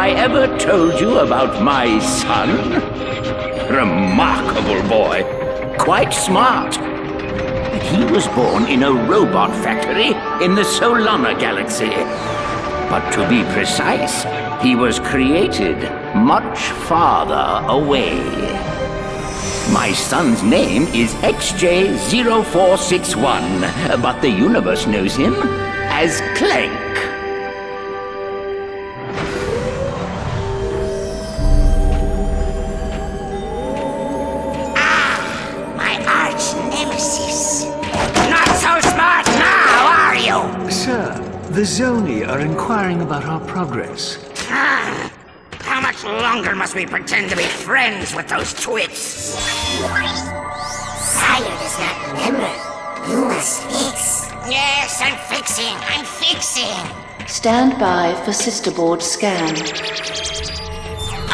I ever told you about my son? Remarkable boy. Quite smart. But he was born in a robot factory in the Solana galaxy. But to be precise, he was created much farther away. My son's name is XJ0461, but the universe knows him as Clank. My arch nemesis. Not so smart now, are you? Sir, the Zoni are inquiring about our progress. How much longer must we pretend to be friends with those twits? Sire does not remember. You must fix. Yes, I'm fixing. Stand by for sisterboard scan.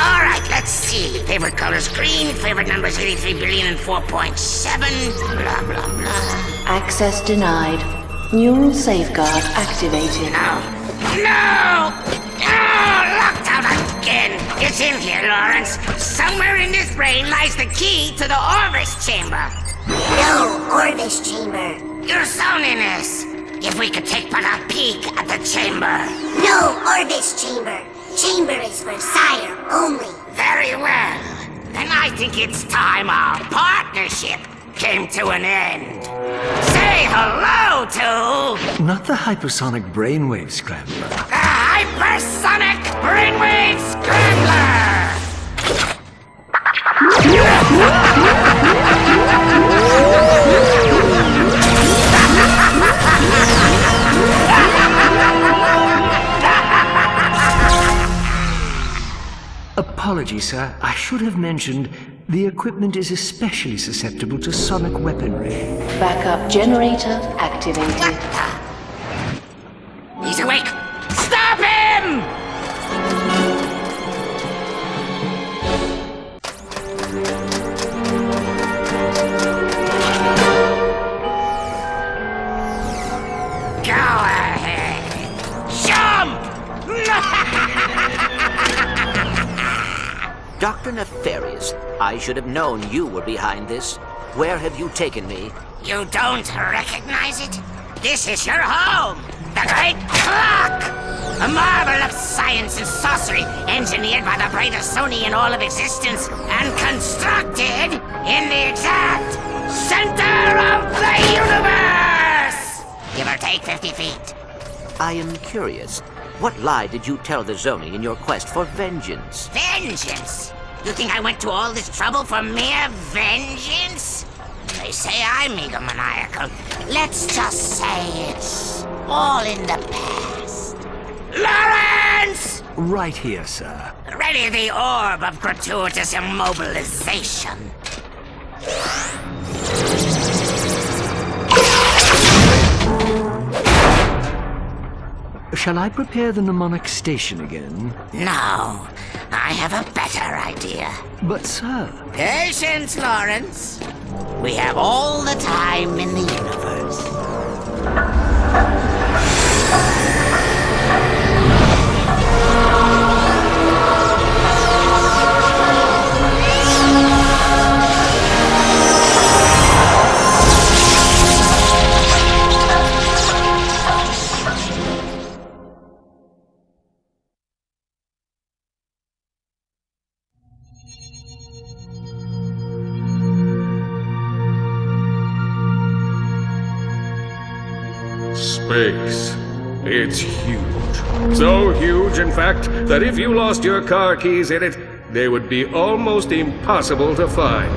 All right, let's see. Favorite color's green, favorite number's 83 billion and 4.7, blah, blah, blah. Access denied. Neural safeguard activated. No! Locked out again! It's in here, Lawrence. Somewhere in this brain lies the key to the Orbis chamber. No Orbis chamber. Your zoniness. If we could take but a peek at the chamber. No Orbis chamber. Chamber is for Sire only. Very well. Then I think it's time our partnership came to an end. Say hello to... Not the hypersonic brainwave scrambler. The Hypersonic Brainwave Scrambler! Apologies, sir. I should have mentioned the equipment is especially susceptible to sonic weaponry. Backup generator activated. What the? He's awake! Stop him! Go ahead! Jump! Dr. Nefarious, I should have known you were behind this. Where have you taken me? You don't recognize it? This is your home! The Great Clock! A marvel of science and sorcery, engineered by the brightest Sony in all of existence, and constructed in the exact center of the universe! Give or take 50 feet. I am curious. What lie did you tell the Zoni in your quest for vengeance? Vengeance? You think I went to all this trouble for mere vengeance? They say I'm egomaniacal. Let's just say it's all in the past. Lawrence! Right here, sir. Ready the orb of gratuitous immobilization. Shall I prepare the mnemonic station again? No, I have a better idea. But, sir... Patience, Lawrence. We have all the time in the universe. Space. It's huge. So huge, in fact, that if you lost your car keys in it, they would be almost impossible to find.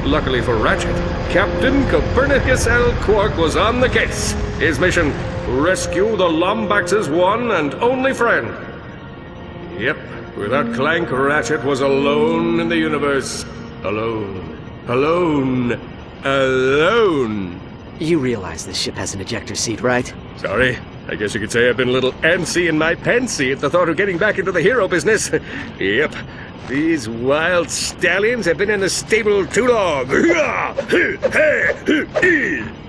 Luckily for Ratchet, Captain Copernicus L. Quark was on the case. His mission, rescue the Lombax's one and only friend. Yep, without Clank, Ratchet was alone in the universe. Alone. Alone. Alone. You realize this ship has an ejector seat, right? Sorry. I guess you could say I've been a little antsy in my pantsy at the thought of getting back into the hero business. Yep. These wild stallions have been in the stable too long.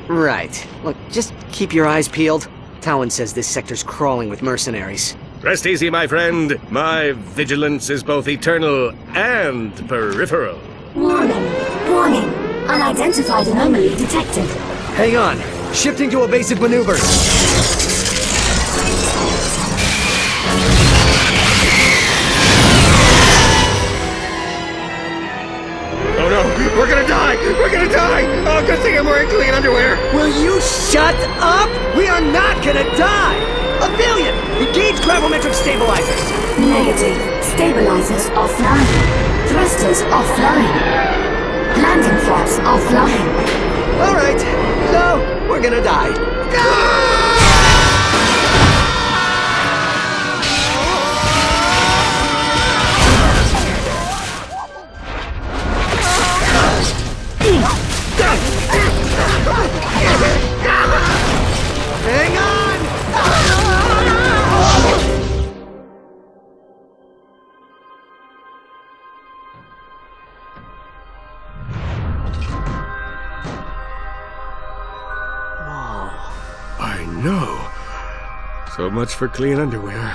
Right. Look, just keep your eyes peeled. Talon says this sector's crawling with mercenaries. Rest easy, my friend. My vigilance is both eternal and peripheral. Warning. Warning. Unidentified anomaly detected. Hang on. Shifting to a basic maneuver. Oh no, we're gonna die! We're gonna die! Oh, good thing I'm wearing clean underwear! Will you shut up? We are not gonna die! Aphelion, engage gravimetric stabilizers. Negative. Stabilizers offline. Thrusters offline. Landing flaps offline. All right, so we're gonna die. Hang on! I know. So much for clean underwear.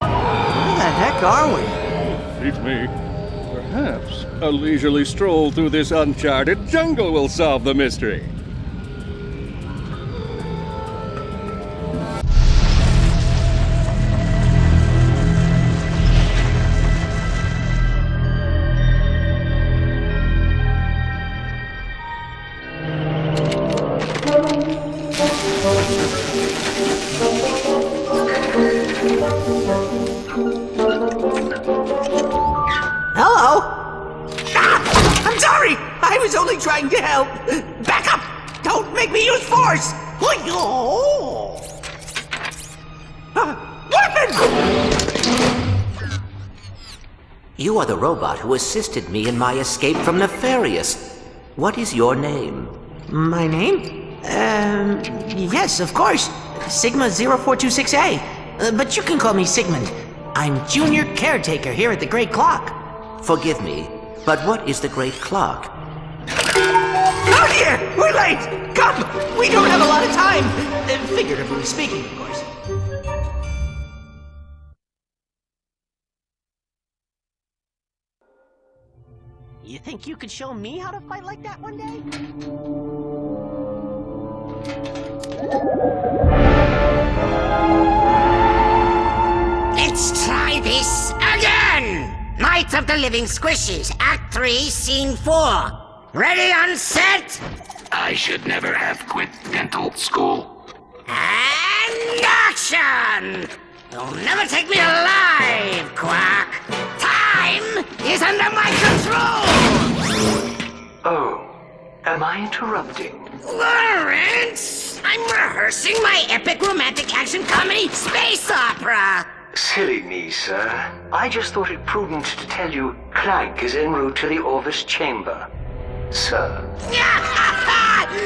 Where the heck are we? Beats me. Perhaps a leisurely stroll through this uncharted jungle will solve the mystery. Hello? Ah! I'm sorry! I was only trying to help! Back up! Don't make me use force! Weapon! You are the robot who assisted me in my escape from Nefarious. What is your name? My name? Yes, of course. Sigma 0426A. But you can call me Sigmund. I'm junior caretaker here at the Great Clock. Forgive me, but what is the Great Clock? Oh dear! We're late! Come! We don't have a lot of time! Figuratively speaking, of course. You think you could show me how to fight like that one day? Let's try this again! Night of the Living Squishies, Act 3, Scene 4. Ready on set? I should never have quit dental school. And action! You'll never take me alive, Quack! Time is under my control! Oh, am I interrupting? Lawrence! I'm rehearsing my epic romantic action comedy space opera! Silly me, sir. I just thought it prudent to tell you Clank is en route to the Orvis chamber. Sir.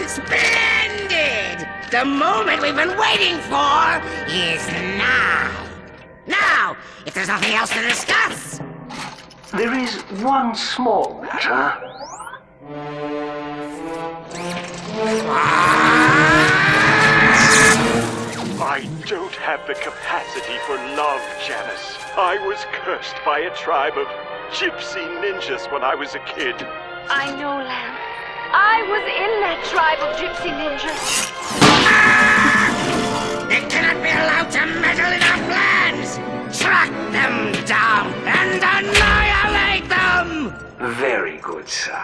Splendid! The moment we've been waiting for is now! Now, if there's nothing else to discuss! There is one small matter. I don't have the capacity for love, Janice. I was cursed by a tribe of gypsy ninjas when I was a kid. I know, Lamb. I was in that tribe of gypsy ninjas. They cannot be allowed to meddle in our plans! Track them down and annihilate them! Very good, sir.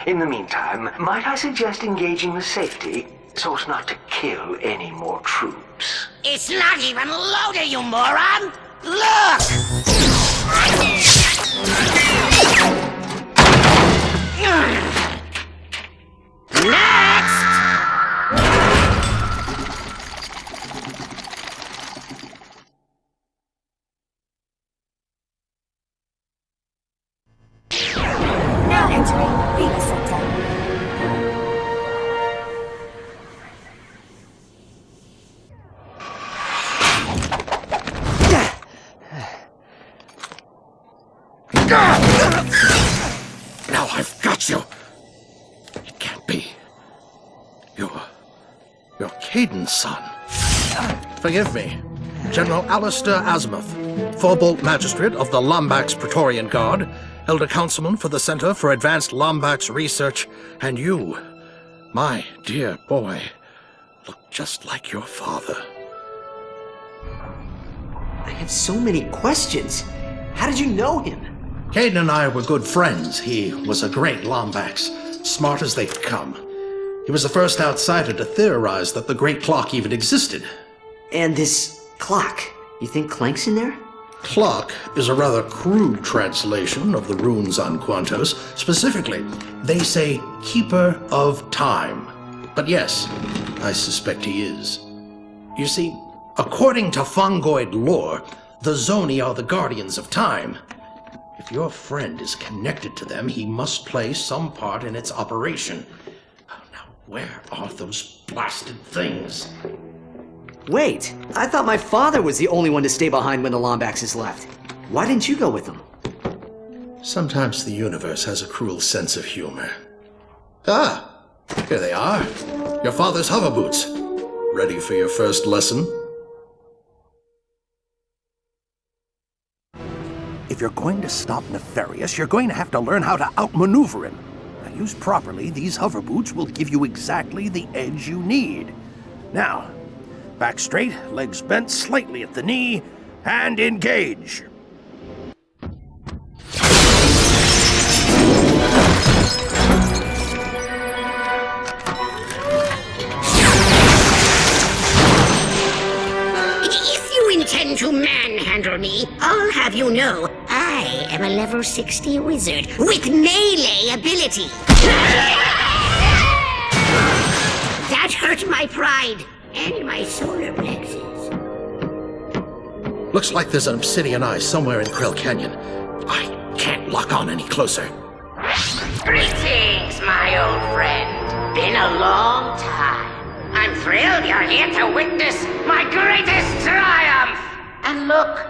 In the meantime, might I suggest engaging the safety so as not to kill any more troops? It's not even loaded, you moron! Look! Next! Now entering Vega Sector. Now I've got you. It can't be. Caden's son. Forgive me. General Alistair Azimuth, Forbolt Magistrate of the Lombax Praetorian Guard, Elder Councilman for the Center for Advanced Lombax Research, and you, my dear boy, look just like your father. I have so many questions. How did you know him? Caden and I were good friends. He was a great Lombax, smart as they could come. He was the first outsider to theorize that the Great Clock even existed. And this clock, you think Clank's in there? Clock is a rather crude translation of the runes on Quantos. Specifically, they say Keeper of Time. But yes, I suspect he is. You see, according to Fungoid lore, the Zoni are the guardians of time. If your friend is connected to them, he must play some part in its operation. Now, where are those blasted things? Wait, I thought my father was the only one to stay behind when the Lombaxes left. Why didn't you go with them? Sometimes the universe has a cruel sense of humor. Ah, here they are. Your father's hover boots. Ready for your first lesson? If you're going to stop Nefarious, you're going to have to learn how to outmaneuver him. Now, used properly, these hover boots will give you exactly the edge you need. Now, back straight, legs bent slightly at the knee, and engage. If you intend to manhandle me, I'll have you know I am a level 60 wizard with melee ability. That hurt my pride and my solar plexus. Looks like there's an obsidian eye somewhere in Krill Canyon. I can't lock on any closer. Greetings, my old friend. Been a long time. I'm thrilled you're here to witness my greatest triumph. And look,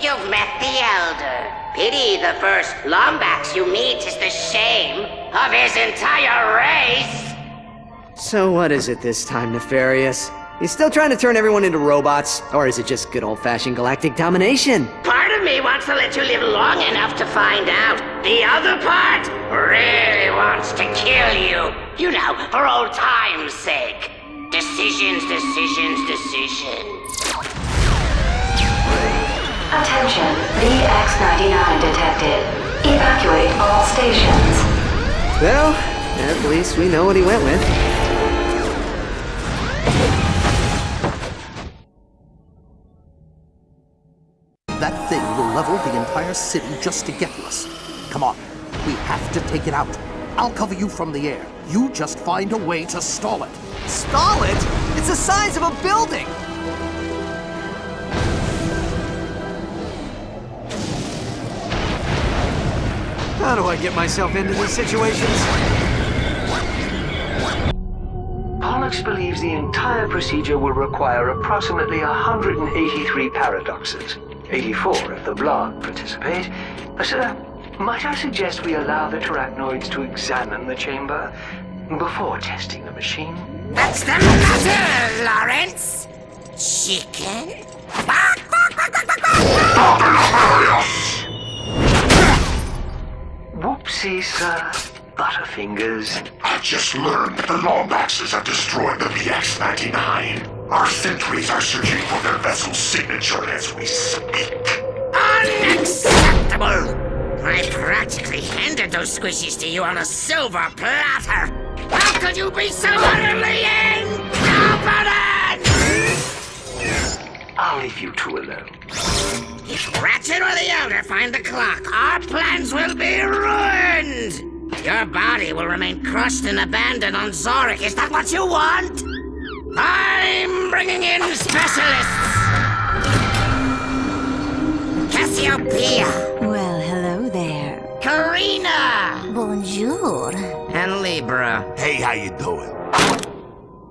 you've met the Elder. Pity the first Lombax you meet is the shame of his entire race. So what is it this time, Nefarious? You still trying to turn everyone into robots? Or is it just good old-fashioned galactic domination? Part of me wants to let you live long enough to find out. The other part really wants to kill you. You know, for old time's sake. Decisions, decisions, decisions. Attention, VX-99 detected. Evacuate all stations. Well, at least we know what he went with. That thing will level the entire city just to get to us. Come on, we have to take it out. I'll cover you from the air. You just find a way to stall it. Stall it? It's the size of a building! How do I get myself into these situations? Pollux believes the entire procedure will require approximately 183 paradoxes. 84 if the blog participate. Sir, might I suggest we allow the Terrachnoids to examine the chamber before testing the machine? What's the matter, Lawrence? Chicken? Whoopsie, sir. Butterfingers. I just learned the Lombaxes have destroyed the VX-99. Our sentries are searching for their vessel's signature as we speak. Unacceptable! I practically handed those squishies to you on a silver platter! How could you be so utterly incompetent? I'll leave you two alone. If Ratchet or the Elder find the clock, our plans will be ruined! Your body will remain crushed and abandoned on Zorik. Is that what you want? I'm bringing in specialists! Cassiopeia! Well, hello there. Karina! Bonjour. And Libra. Hey, how you doing?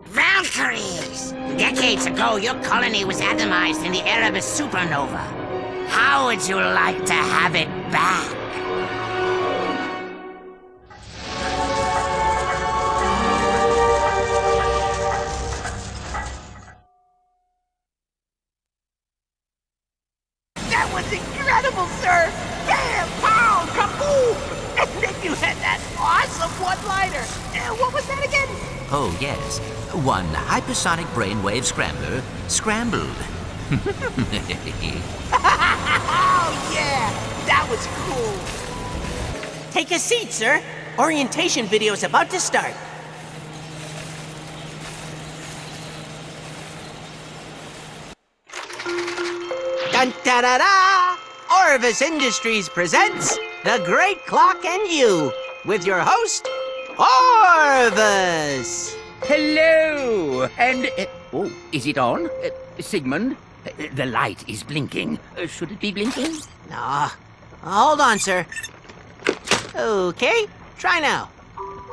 Valkyries! Decades ago, your colony was atomized in the Erebus supernova. How would you like to have it back? That was incredible, sir! Bam! Pow! Kaboom! And then you had that awesome one-liner! What was that again? Oh, yes. One hypersonic brainwave scrambler scrambled. Oh, yeah! That was cool! Take a seat, sir. Orientation video's about to start. Dun-da-da-da! Orvis Industries presents The Great Clock and You, with your host, Orvis! Hello! And, oh, is it on? Sigmund, the light is blinking. Should it be blinking? No. Hold on, sir. Okay, try now.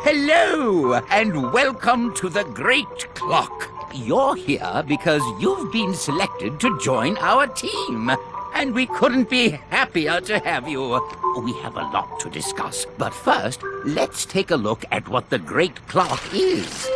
Hello, and welcome to the Great Clock. You're here because you've been selected to join our team. And we couldn't be happier to have you. We have a lot to discuss. But first, let's take a look at what the Great Clock is.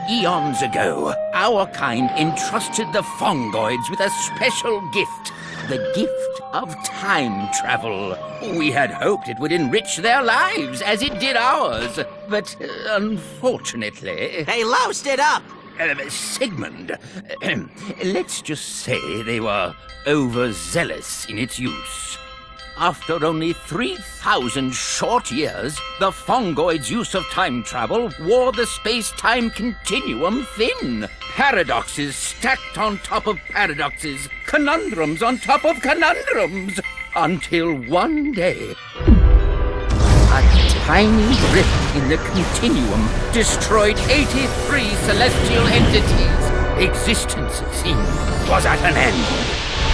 Eons ago, our kind entrusted the Fongoids with a special gift. The gift of time travel. We had hoped it would enrich their lives as it did ours. But unfortunately... They loused it up! Sigmund, let's just say they were overzealous in its use. After only 3,000 short years, the Fongoids' use of time travel wore the space-time continuum thin. Paradoxes stacked on top of paradoxes, conundrums on top of conundrums, until one day, a tiny rift in the continuum destroyed 83 celestial entities. Existence, it seemed, was at an end.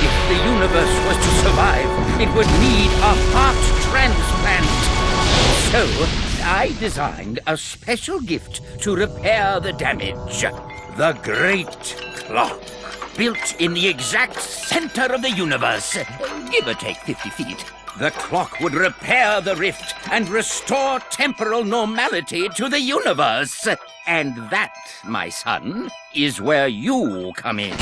If the universe was to survive, it would need a heart transplant. So, I designed a special gift to repair the damage. The Great Clock. Built in the exact center of the universe, give or take 50 feet. The clock would repair the rift and restore temporal normality to the universe. And that, my son, is where you come in.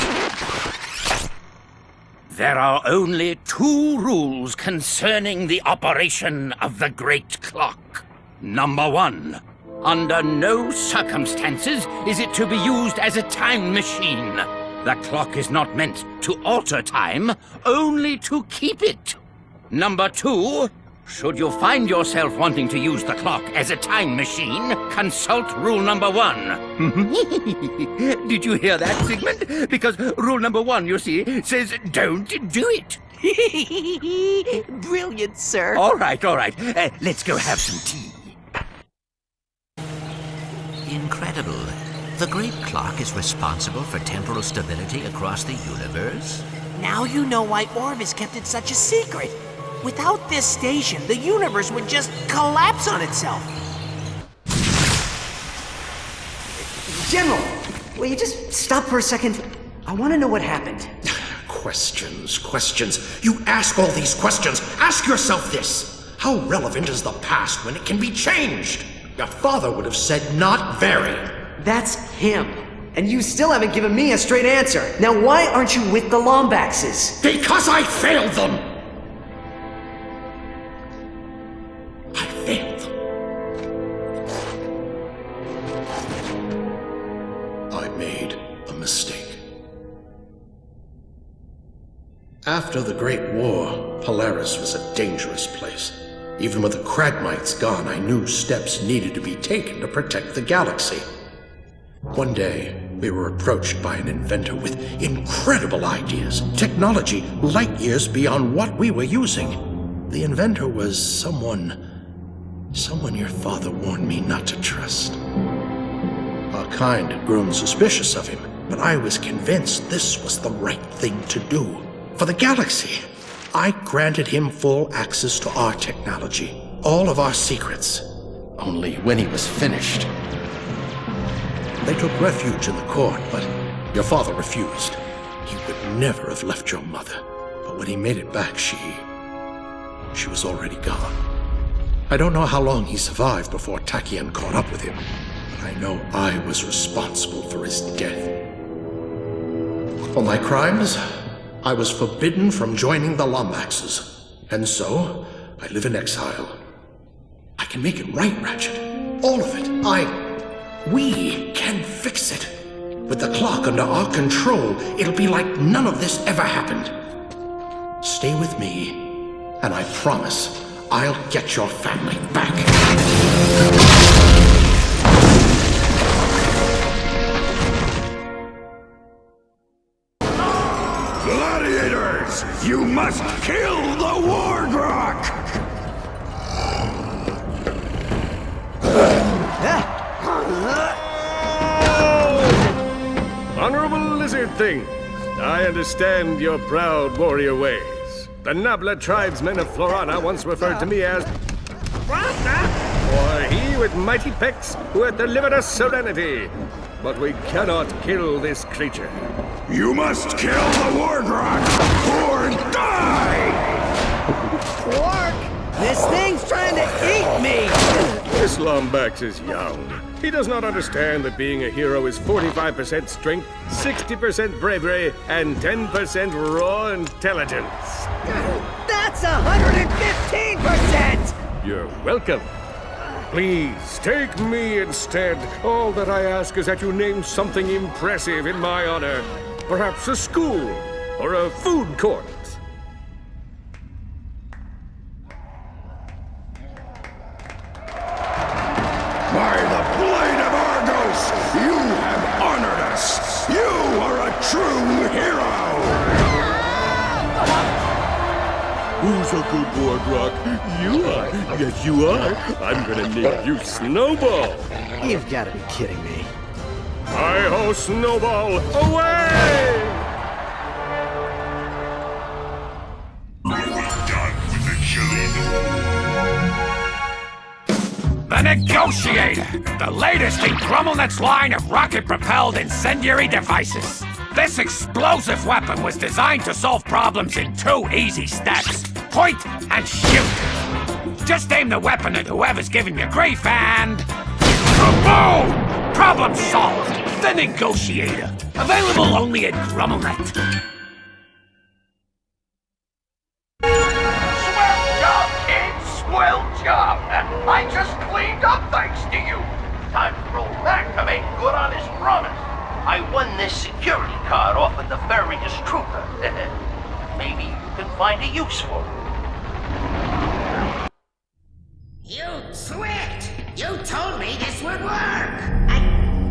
There are only 2 rules concerning the operation of the Great Clock. Number 1, under no circumstances is it to be used as a time machine. The clock is not meant to alter time, only to keep it. Number 2, should you find yourself wanting to use the clock as a time machine, consult rule number 1. Did you hear that, Sigmund? Because rule number 1, you see, says don't do it. Brilliant, sir. All right. Let's go have some tea. Incredible. The Great Clock is responsible for temporal stability across the universe? Now you know why Orvis kept it such a secret. Without this station, the universe would just collapse on itself. General, will you just stop for a second? I want to know what happened. Questions. You ask all these questions. Ask yourself this. How relevant is the past when it can be changed? Your father would have said not very. That's him. And you still haven't given me a straight answer. Now why aren't you with the Lombaxes? Because I failed them! I failed them. I made a mistake. After the Great War, Polaris was a dangerous place. Even with the Cragmites gone, I knew steps needed to be taken to protect the galaxy. One day, we were approached by an inventor with incredible ideas, technology light years beyond what we were using. The inventor was someone your father warned me not to trust. Our kind had grown suspicious of him, but I was convinced this was the right thing to do. For the galaxy, I granted him full access to our technology, all of our secrets. Only when he was finished. They took refuge in the court, but your father refused. He would never have left your mother. But when he made it back, she was already gone. I don't know how long he survived before Tachyon caught up with him, but I know I was responsible for his death. For my crimes, I was forbidden from joining the Lombaxes, and so I live in exile. I can make it right, Ratchet. All of it. We can fix it. With the clock under our control, it'll be like none of this ever happened. Stay with me, and I promise I'll get your family back. Gladiators! You must kill the Wargrok! Honorable lizard thing, I understand your proud warrior ways. The nobler tribesmen of Florana once referred to me as or he with mighty pecs who hath delivered us serenity. But we cannot kill this creature. You must kill the Wargrok or die! Quark! This thing's trying to eat me! This Lombax is young. He does not understand that being a hero is 45% strength, 60% bravery, and 10% raw intelligence. That's 115%! You're welcome. Please, take me instead. All that I ask is that you name something impressive in my honor. Perhaps a school or a food court. By the blade of Argos, you have honored us! You are a true hero! Who's a good Wargrok? You are. Yes, you are. I'm gonna name you Snowball. You've got to be kidding me. Hi-ho, Snowball! Away! Done with the killing. The Negotiator! The latest in GrummelNet's line of rocket-propelled incendiary devices. This explosive weapon was designed to solve problems in 2 easy steps. Point and shoot. Just aim the weapon at whoever's giving you grief and... boom! Problem solved! The Negotiator. Available only at GrummelNet. Swell job, kids! Swell job! I just cleaned up thanks to you. Time to roll back to make good on his promise. I won this security card off of the Nefarious Trooper. Maybe you can find a use for it. You twit! You told me this would work!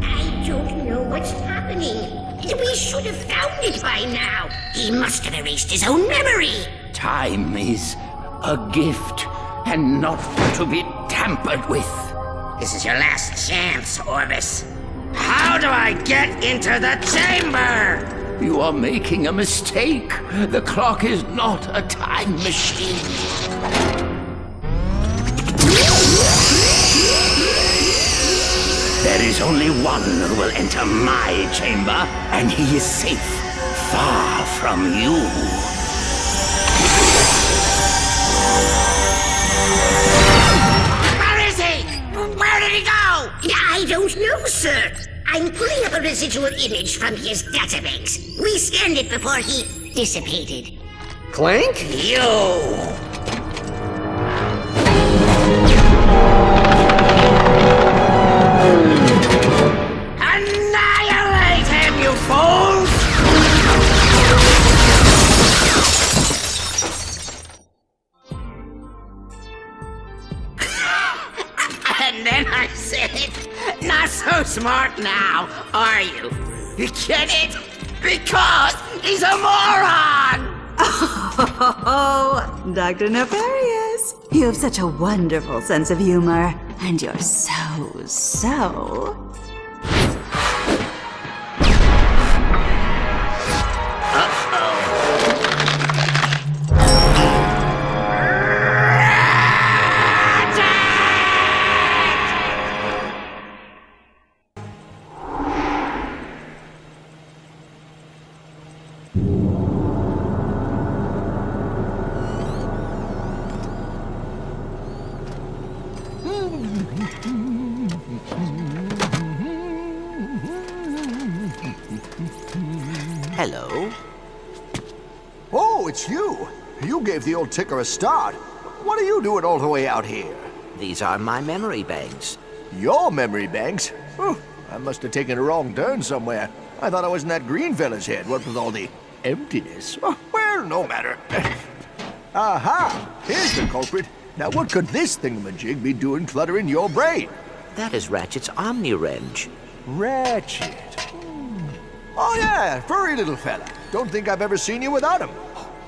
I don't know what's happening. We should have found it by now. He must have erased his own memory. Time is a gift and not to be tampered with. This is your last chance, Orvis. How do I get into the chamber? You are making a mistake. The clock is not a time machine. There is only one who will enter my chamber, and he is safe, far from you. Where is he? Where did he go? I don't know, sir. I'm pulling up a residual image from his database. We scanned it before he dissipated. Clank? You! Annihilate him, you fools! And then I said, not so smart now, are you? You get it? Because he's a moron! Oh, Dr. Nefarious, you have such a wonderful sense of humor, and you're so... Hello. it's you. You gave the old ticker a start. What are you doing all the way out here? These are my memory banks. Your memory banks? Oh, I must have taken a wrong turn somewhere. I thought I was in that green fella's head, what with all the emptiness. Oh, well, no matter. Aha! Here's the culprit. Now what could this thingamajig be doing cluttering your brain? That is Ratchet's Omni-Wrench. Ratchet. Oh yeah, furry little fella. Don't think I've ever seen you without him.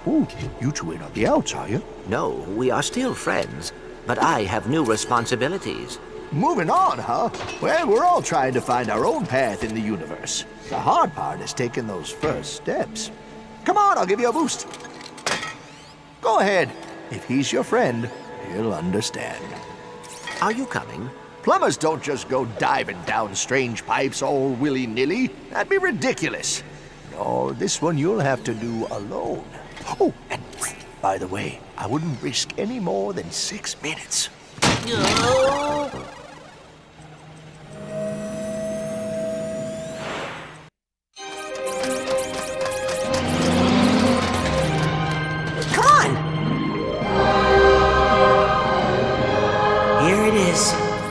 Ooh, you two ain't on the outs, are you? No, we are still friends, but I have new responsibilities. Moving on, huh? Well, we're all trying to find our own path in the universe. The hard part is taking those first steps. Come on, I'll give you a boost. Go ahead. If he's your friend, he'll understand. Are you coming? Plumbers don't just go diving down strange pipes all willy-nilly. That'd be ridiculous. No, this one you'll have to do alone. Oh, and by the way, I wouldn't risk any more than 6 minutes.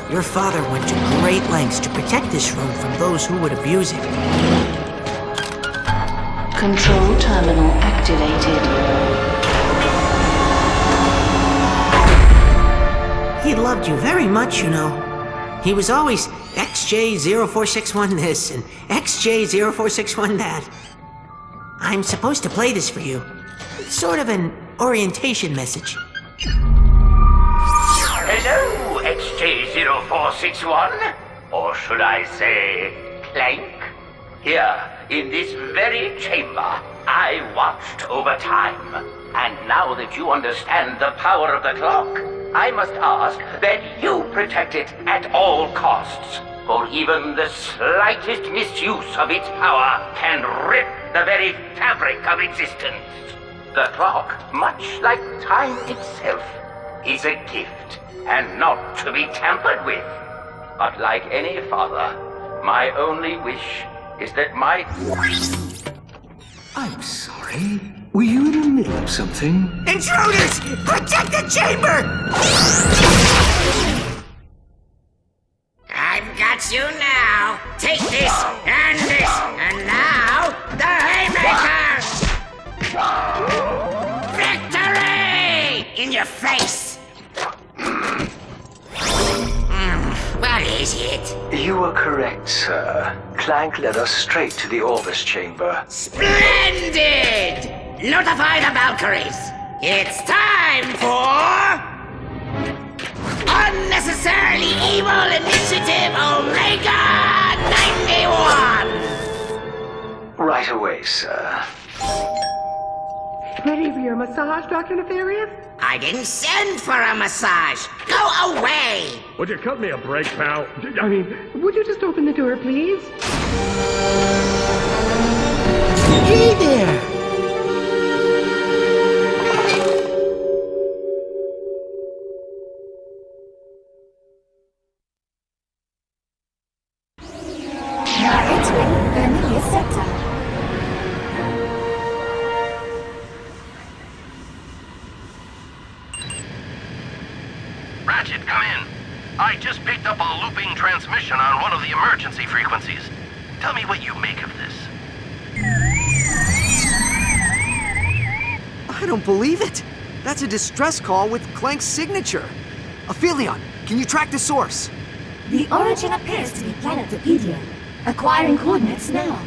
Your father went to great lengths to protect this road from those who would abuse it. Control terminal activated. He loved you very much, you know. He was always XJ0461 this and XJ0461 that. I'm supposed to play this for you. It's sort of an orientation message. Hello, XJ0461? Or should I say, Clank? Here, in this very chamber, I watched over time. And now that you understand the power of the clock, I must ask that you protect it at all costs. For even the slightest misuse of its power can rip the very fabric of existence. The clock, much like time itself, is a gift and not to be tampered with. But like any father, my only wish is that my... I'm sorry. Were you in the middle of something? Intruders! Protect the chamber! I've got you now. Take this, and now the haymaker! Victory! In your face! What is it? You were correct, sir. Clank led us straight to the Orbis chamber. Splendid! Notify the Valkyries. It's time for... Unnecessarily Evil Initiative Omega 91! Right away, sir. Ready for your massage, Dr. Nefarious? I didn't send for a massage. Go away! Would you cut me a break, pal? I mean... Would you just open the door, please? Hey there! Now entering Vermilius sector. Ratchet, come in. I just picked up a looping transmission on one of the emergency frequencies. Tell me what you make of this. I don't believe it. That's a distress call with Clank's signature. Aphelion, can you track the source? The origin appears to be Planetopedia. Acquiring coordinates now.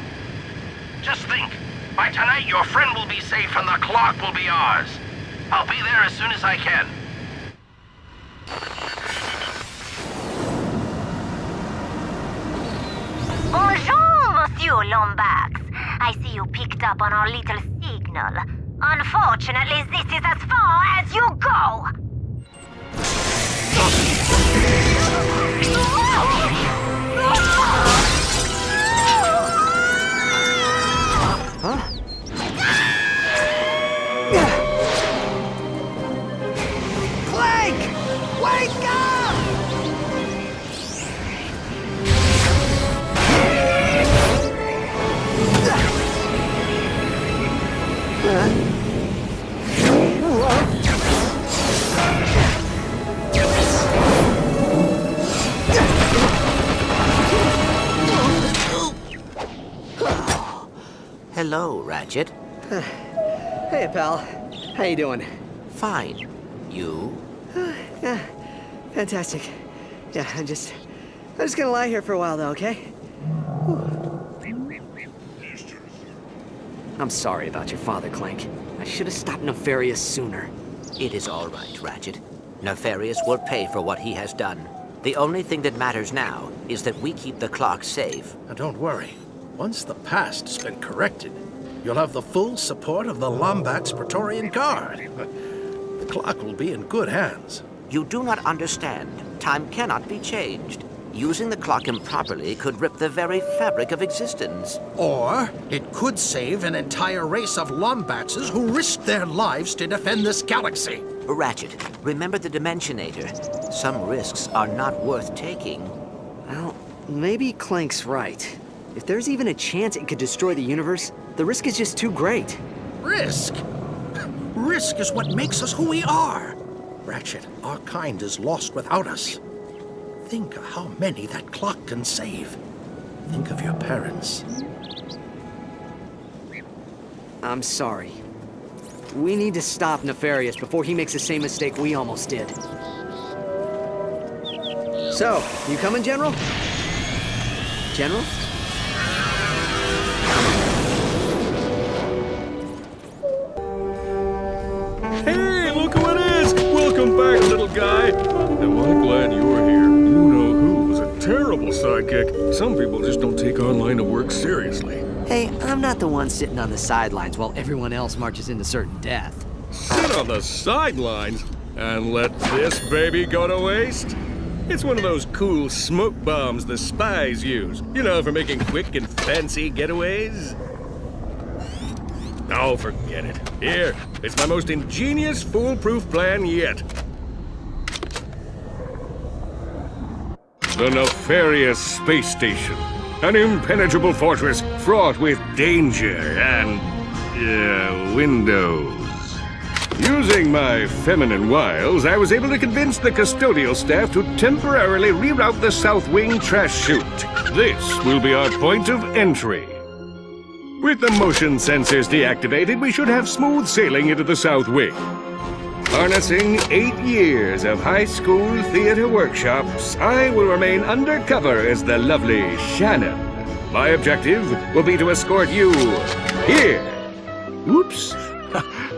Just think. By tonight, your friend will be safe and the clock will be ours. I'll be there as soon as I can. Bonjour, Monsieur Lombax. I see you picked up on our little signal. Unfortunately, this is as far as you go. Huh? Clank! Wake up! Hello, Ratchet. Hey, pal. How you doing? Fine. You? Yeah, fantastic. Yeah, I'm just gonna lie here for a while, though, okay? I'm sorry about your father, Clank. I should have stopped Nefarious sooner. It is all right, Ratchet. Nefarious will pay for what he has done. The only thing that matters now is that we keep the clock safe. Now don't worry. Once the past's been corrected, you'll have the full support of the Lombax Praetorian Guard. The clock will be in good hands. You do not understand. Time cannot be changed. Using the clock improperly could rip the very fabric of existence. Or it could save an entire race of Lombaxes who risked their lives to defend this galaxy. Ratchet, remember the Dimensionator. Some risks are not worth taking. Well, maybe Clank's right. If there's even a chance it could destroy the universe, the risk is just too great. Risk? Risk is what makes us who we are. Ratchet, our kind is lost without us. Think of how many that clock can save. Think of your parents. I'm sorry. We need to stop Nefarious before he makes the same mistake we almost did. So, you coming, General? General? Hey, look who it is! Welcome back, little guy. Now, I'm glad you're here. You know who was a terrible sidekick. Some people just don't take our line of work seriously. Hey, I'm not the one sitting on the sidelines while everyone else marches into certain death. Sit on the sidelines and let this baby go to waste? It's one of those cool smoke bombs the spies use. You know, for making quick and fancy getaways. Oh, forget it. Here, it's my most ingenious, foolproof plan yet. The Nefarious Space Station. An impenetrable fortress fraught with danger and, windows. Using my feminine wiles, I was able to convince the custodial staff to temporarily reroute the South Wing trash chute. This will be our point of entry. With the motion sensors deactivated, we should have smooth sailing into the South Wing. Harnessing 8 years of high school theater workshops, I will remain undercover as the lovely Shannon. My objective will be to escort you here. Oops.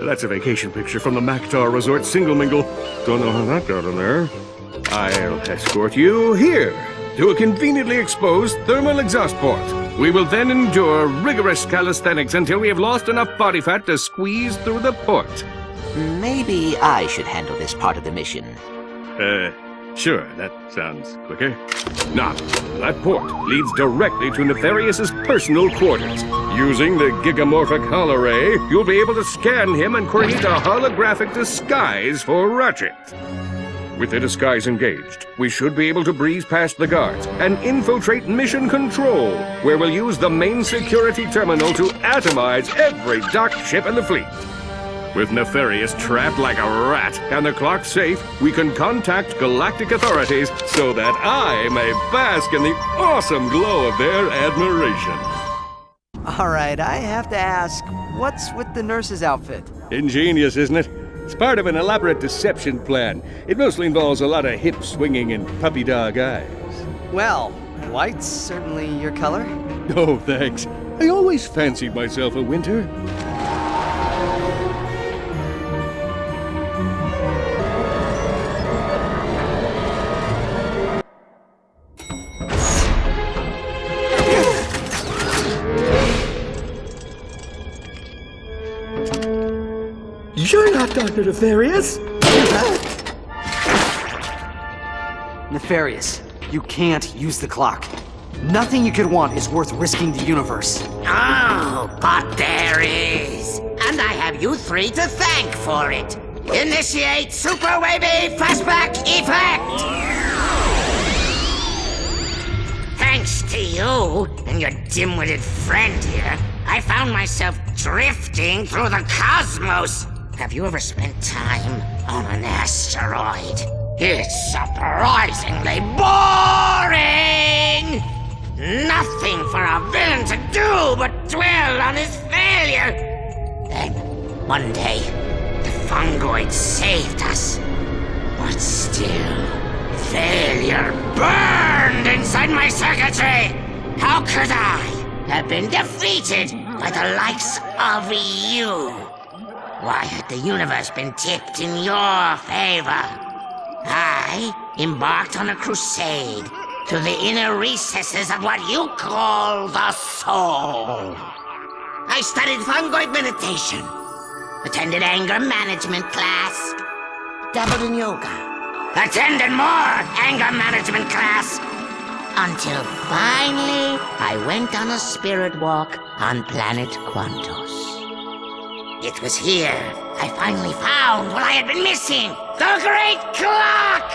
That's a vacation picture from the Mactar Resort Single Mingle. Don't know how that got in there. I'll escort you here to a conveniently exposed thermal exhaust port. We will then endure rigorous calisthenics until we have lost enough body fat to squeeze through the port. Maybe I should handle this part of the mission. Sure, that sounds quicker. Now, that port leads directly to Nefarious's personal quarters. Using the gigamorphic holoray, you'll be able to scan him and create a holographic disguise for Ratchet. With the disguise engaged, we should be able to breeze past the guards and infiltrate Mission Control, where we'll use the main security terminal to atomize every docked ship in the fleet. With Nefarious trapped like a rat and the clock safe, we can contact galactic authorities so that I may bask in the awesome glow of their admiration. All right, I have to ask, what's with the nurse's outfit? Ingenious, isn't it? It's part of an elaborate deception plan. It mostly involves a lot of hip swinging and puppy dog eyes. Well, white's certainly your color. Oh, thanks. I always fancied myself a winter. You're not Dr. Nefarious! Nefarious, you can't use the clock. Nothing you could want is worth risking the universe. Oh, but there is. And I have you three to thank for it. Initiate Super Wavy Flashback Effect! Thanks to you and your dim-witted friend here, I found myself drifting through the cosmos. Have you ever spent time on an asteroid? It's surprisingly boring! Nothing for a villain to do but dwell on his fate! failure. Then, one day, the fungoid saved us. But still, failure burned inside my circuitry. How could I have been defeated by the likes of you? Why had the universe been tipped in your favor? I embarked on a crusade to the inner recesses of what you call the soul. I studied fungoid meditation, attended anger management class, dabbled in yoga, attended more anger management class, until finally I went on a spirit walk on planet Quantos. It was here I finally found what I had been missing, the great clock!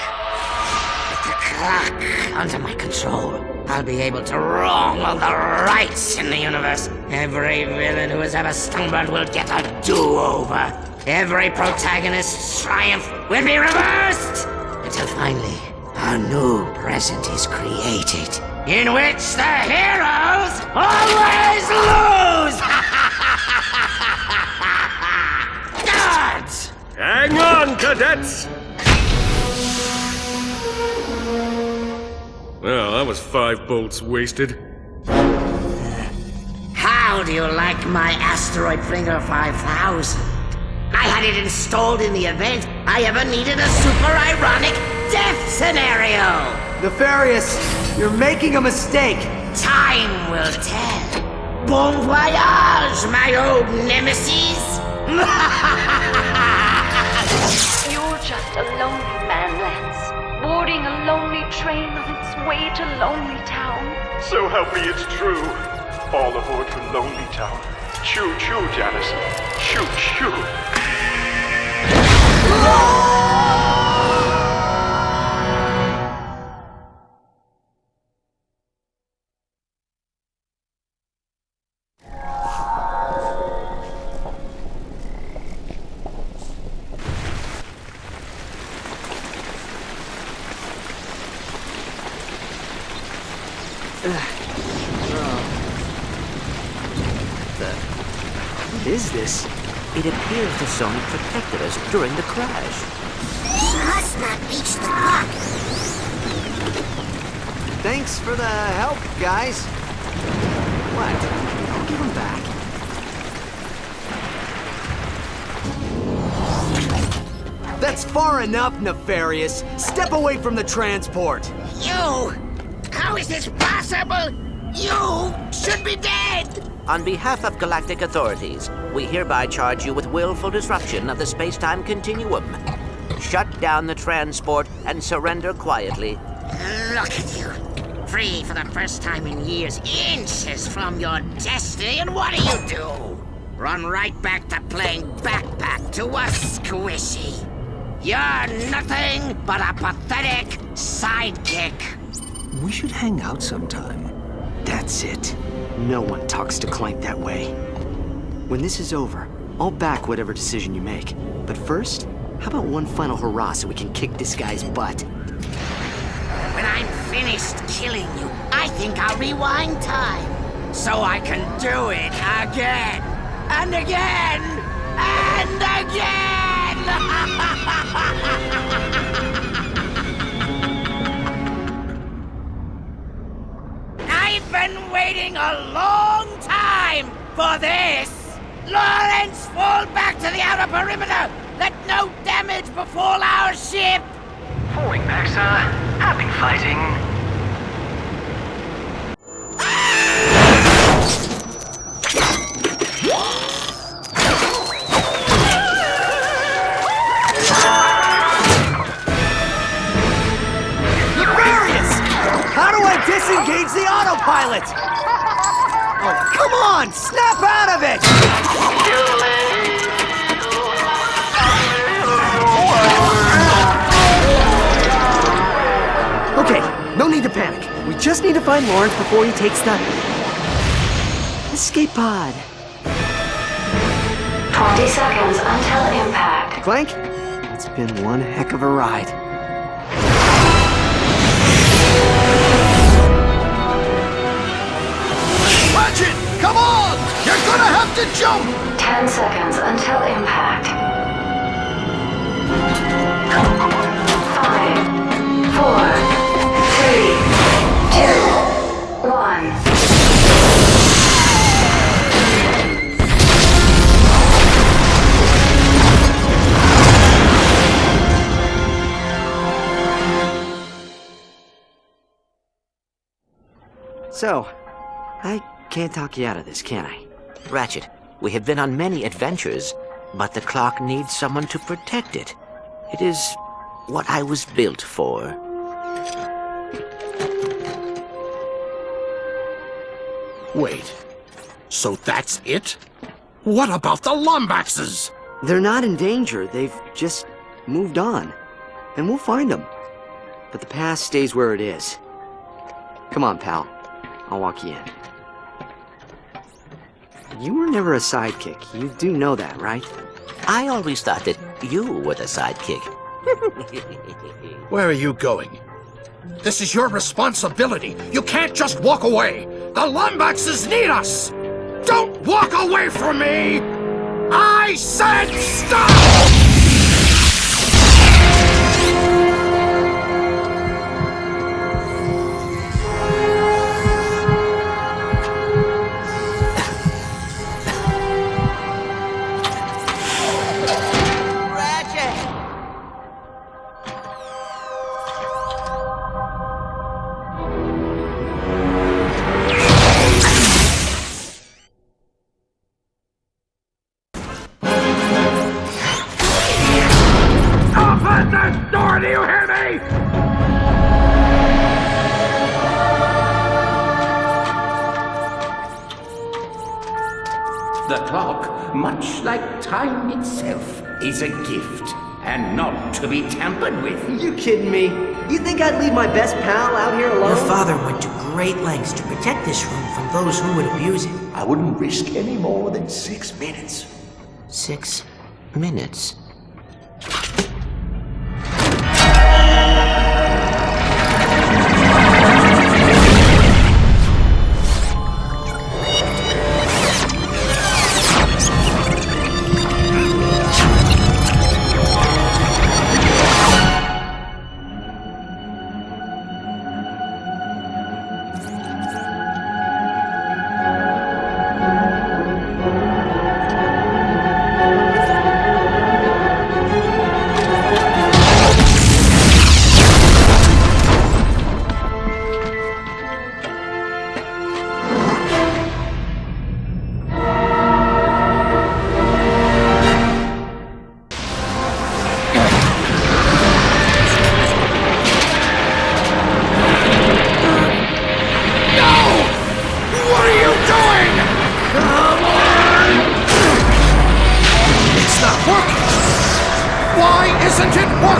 With the clock under my control, I'll be able to wrong all the rights in the universe. Every villain who has ever stumbled will get a do-over. Every protagonist's triumph will be reversed, until finally a new present is created, in which the heroes always lose! Guards! Hang on, cadets! Well, that was 5 bolts wasted. How do you like my asteroid Finger 5000? I had it installed in the event I ever needed a super ironic death scenario! Nefarious, you're making a mistake! Time will tell. Bon voyage, my old nemesis! You're just a lonely man, Lance. Boarding a lonely train on its way to Lonely Town. So help me, it's true. All aboard for Lonely Town. Choo-choo, Janice. Choo-choo. What is this? It appears the zone protected us during the crash. We must not reach the clock. Thanks for the help, guys. What? I'll give them back. That's far enough, Nefarious. Step away from the transport. You! How is this possible? You should be dead! On behalf of galactic authorities, we hereby charge you with willful disruption of the space-time continuum. Shut down the transport and surrender quietly. Look at you. Free for the first time in years, inches from your destiny, and what do? Run right back to playing backpack to a squishy. You're nothing but a pathetic sidekick. We should hang out sometime. That's it. No one talks to Clank that way. When this is over, I'll back whatever decision you make. But first, how about one final hurrah so we can kick this guy's butt? When I'm finished killing you, I think I'll rewind time. So I can do it again, and again, and again! I've been waiting a long time for this! Lawrence, fall back to the outer perimeter! Let no damage befall our ship! Falling back, sir. Happy fighting. How do I disengage the autopilot? Oh, come on! Snap out of it! Okay, no need to panic. We just need to find Lawrence before he takes the escape pod. 20 seconds until impact. Clank, it's been one heck of a ride. Ratchet, come on! You're gonna have to jump! 10 seconds until impact. 5, 4, 3, 2, 1. So, I can't talk you out of this, can I? Ratchet, we have been on many adventures, but the clock needs someone to protect it. It is what I was built for. Wait, so that's it? What about the Lombaxes? They're not in danger. They've just moved on. And we'll find them. But the past stays where it is. Come on, pal. I'll walk you in. You were never a sidekick. You do know that, right? I always thought that you were the sidekick. Where are you going? This is your responsibility. You can't just walk away. The Lombaxes need us. Don't walk away from me! I said stop! Do you hear me? The clock, much like time itself, is a gift and not to be tampered with. You kidding me? You think I'd leave my best pal out here alone? Your father went to great lengths to protect this room from those who would abuse it. I wouldn't risk any more than 6 minutes. 6 minutes?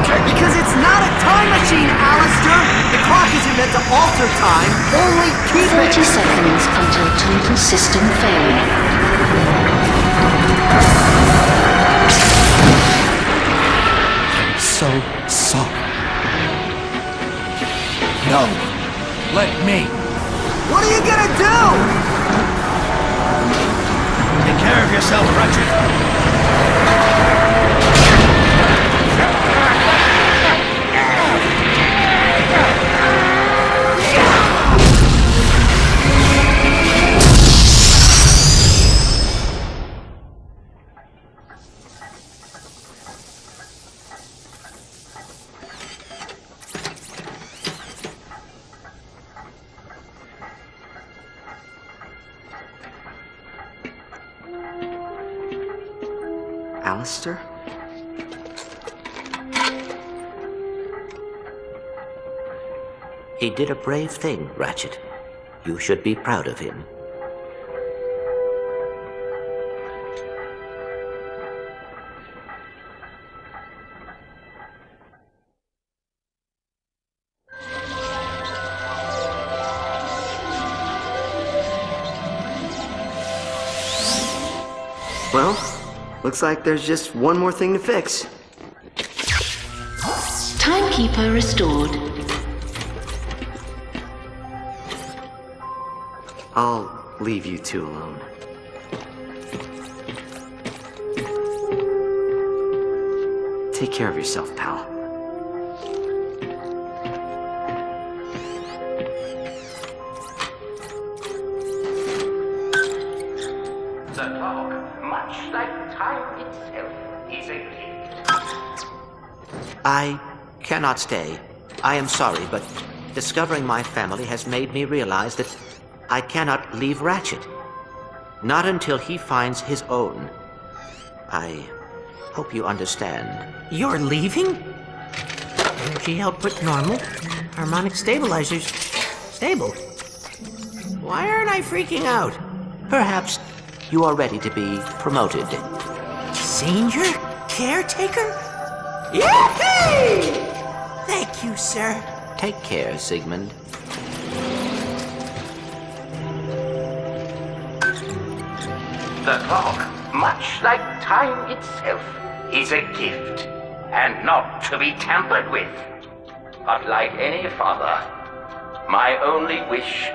Because it's not a time machine, Alistair! The clock isn't meant to alter time, only keep 30 seconds until total system failure. So sorry. No. Let me. What are you gonna do? Take care of yourself, Ratchet. Alistair? He did a brave thing, Ratchet. You should be proud of him. Well, looks like there's just one more thing to fix. Timekeeper restored. I'll leave you two alone. Take care of yourself, pal. The clock, much like time itself, is a gift. I cannot stay. I am sorry, but discovering my family has made me realize that I cannot leave Ratchet. Not until he finds his own. I hope you understand. You're leaving? Energy output normal. Harmonic stabilizers stable. Why aren't I freaking out? Perhaps you are ready to be promoted. Senior caretaker? Yippee! Thank you, sir. Take care, Sigmund. The clock, much like time itself, is a gift, and not to be tampered with. But like any father, my only wish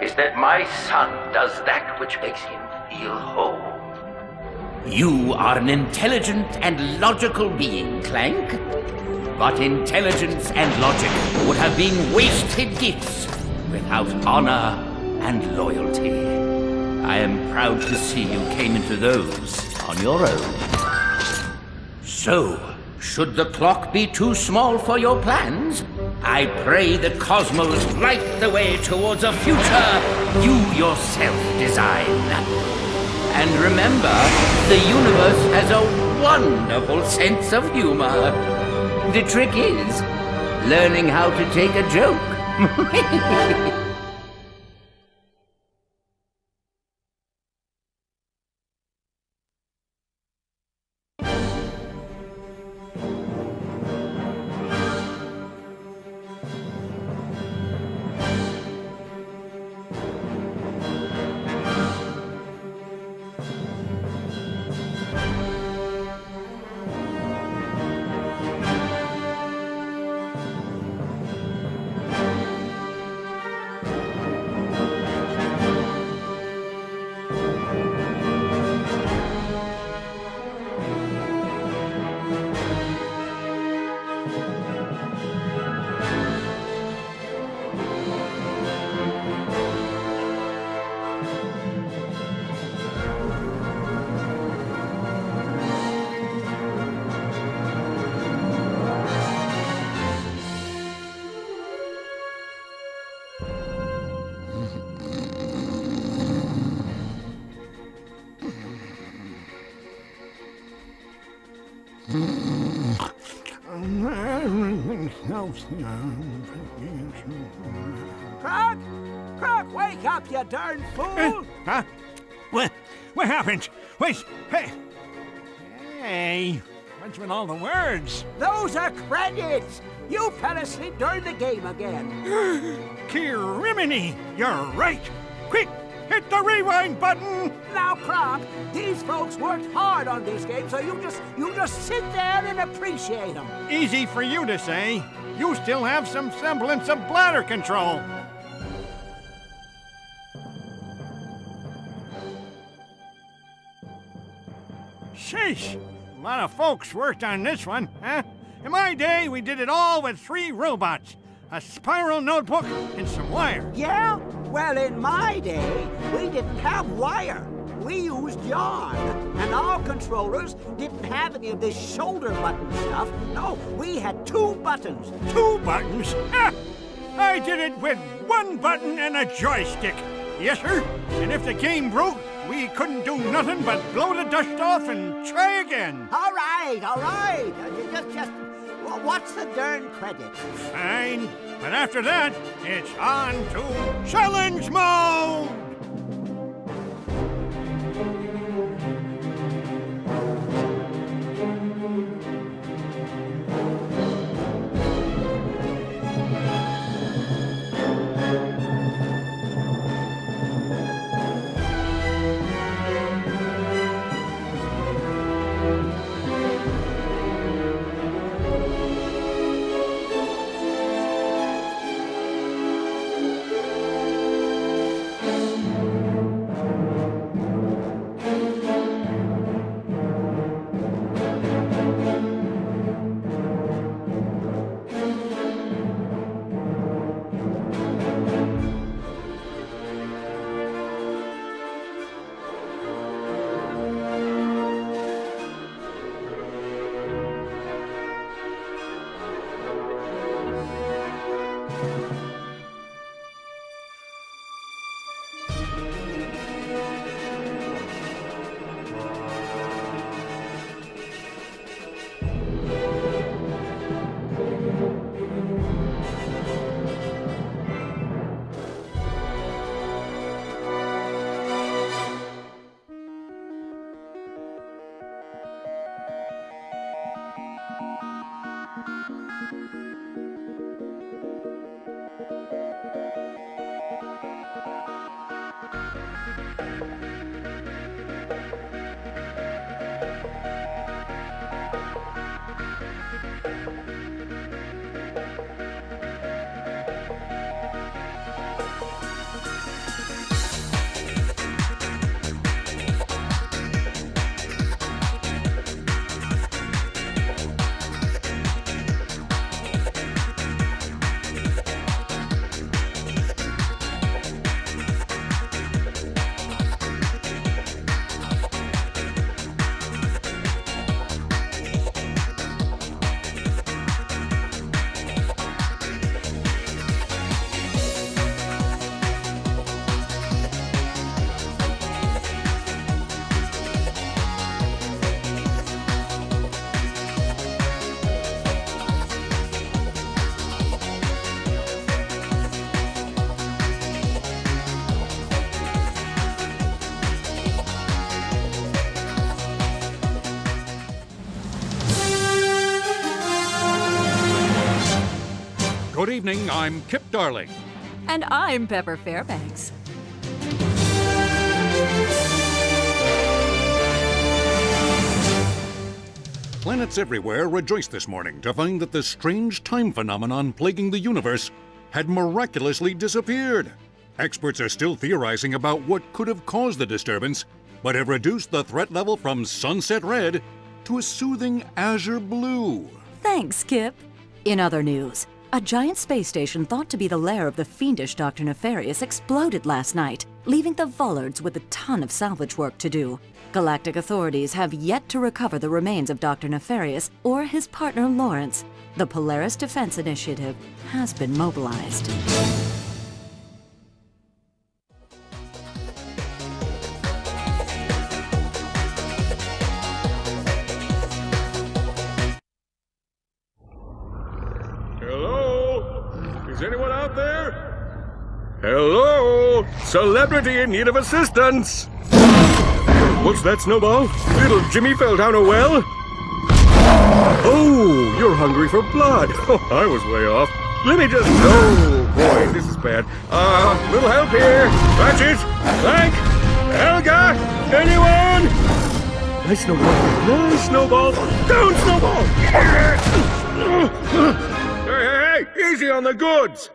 is that my son does that which makes him feel whole. You are an intelligent and logical being, Clank. But intelligence and logic would have been wasted gifts without honor and loyalty. I am proud to see you came into those on your own. So, should the clock be too small for your plans, I pray the cosmos light the way towards a future you yourself design. And remember, the universe has a wonderful sense of humor. The trick is learning how to take a joke. Croc! Croc, wake up, you darn fool! Huh? What happened? Wait, hey! Hey, what's with all the words? Those are credits! You fell asleep during the game again. Kirimini, you're right! Quick, hit the rewind button! Now, Croc, these folks worked hard on this game, so you just sit there and appreciate them. Easy for you to say. You still have some semblance of bladder control. Sheesh! A lot of folks worked on this one, huh? In my day, we did it all with 3 robots, a spiral notebook, and some wire. Yeah? Well, in my day, we didn't have wire. We used yarn, and our controllers didn't have any of this shoulder button stuff. No, we had 2 buttons. 2 buttons? Ah! I did it with 1 button and a joystick. Yes, sir. And if the game broke, we couldn't do nothing but blow the dust off and try again. All right, all right. Just what's the darn credit? Fine. But after that, it's on to challenge mode! Good evening, I'm Kip Darling. And I'm Pepper Fairbanks. Planets everywhere rejoiced this morning to find that the strange time phenomenon plaguing the universe had miraculously disappeared. Experts are still theorizing about what could have caused the disturbance, but have reduced the threat level from sunset red to a soothing azure blue. Thanks, Kip. In other news, a giant space station thought to be the lair of the fiendish Dr. Nefarious exploded last night, leaving the Vullards with a ton of salvage work to do. Galactic authorities have yet to recover the remains of Dr. Nefarious or his partner Lawrence. The Polaris Defense Initiative has been mobilized. Is anyone out there? Hello? Celebrity in need of assistance! What's that, Snowball? Little Jimmy fell down a well? Oh, you're hungry for blood. Oh, I was way off. Let me just... Oh, boy, this is bad. Little help here. Ratchet, Clank, Helga, anyone? Nice Snowball. Nice Snowball. Down, Snowball! Hey, easy on the goods!